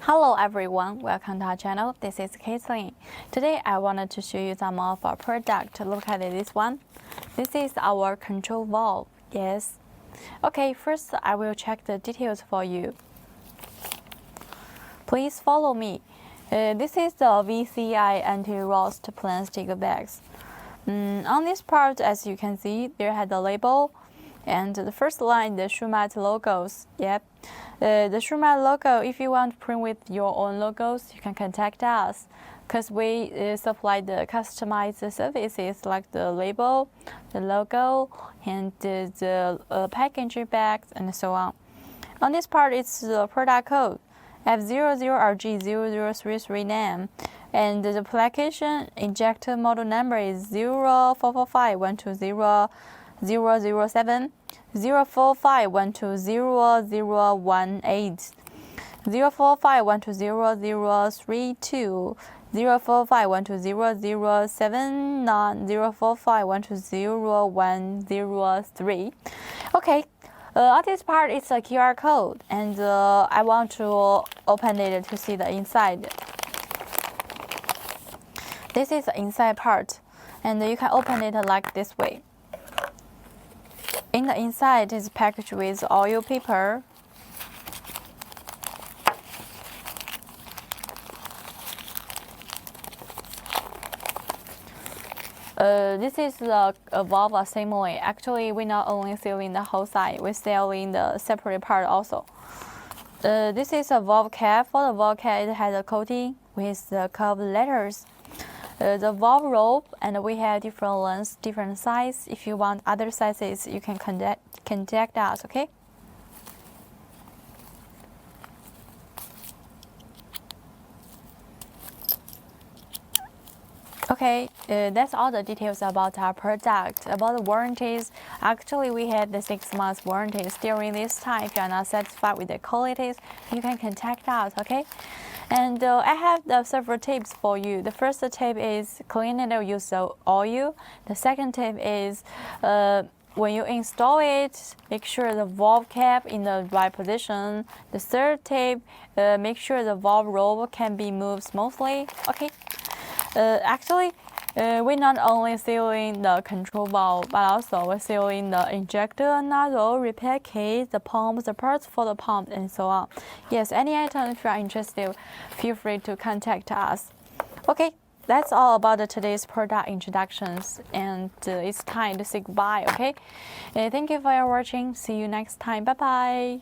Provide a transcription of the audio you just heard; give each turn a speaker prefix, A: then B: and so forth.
A: Hello everyone, welcome to our channel. This is Caitlin. Today I wanted to show you some of our product. Look at this one. This is our control valve. Yes. Okay, first I will check the details for you. Please follow me. This is the VCI anti-rust plastic bags. On this part, as you can see, there had the label. And the first line, the Shumatt logos. Yep. The Shumatt logo, if you want to print with your own logos, you can contact us because we supply the customized services like the label, the logo, and the packaging bags, and so on. On this part, it's the product code F00RJ00339, and the application injector model number is 0445120007. 045120018, 045120032, 045120079, 045120103. Okay, on this part it's a QR code, and I want to open it to see the inside. This is the inside part, and you can open it like this way. In the inside is packaged with oil paper. This is the valve assembly. Actually, we not only sell in the whole side, we sell in the separate part also. This is a valve cap. For the valve cap, it has a coating with the curved letters. The valve rope, and we have different lengths, different size. If you want other sizes, you can contact us, okay? Okay, that's all the details about our product. About the warranties, actually we had the 6 months warranties. During this time, if you are not satisfied with the qualities, you can contact us, okay? And I have several tips for you. The first tip is clean and use the oil. The second tip is when you install it, make sure the valve cap in the right position. The third tip, make sure the valve rope can be moved smoothly. Okay. Actually, we not only sealing the control valve, but also we're sealing the injector, nozzle, repair kit, the pump, the parts for the pump, and so on. Yes, any item if you are interested, feel free to contact us. Okay, that's all about today's product introductions, and it's time to say goodbye, okay? Thank you for your watching. See you next time. Bye-bye.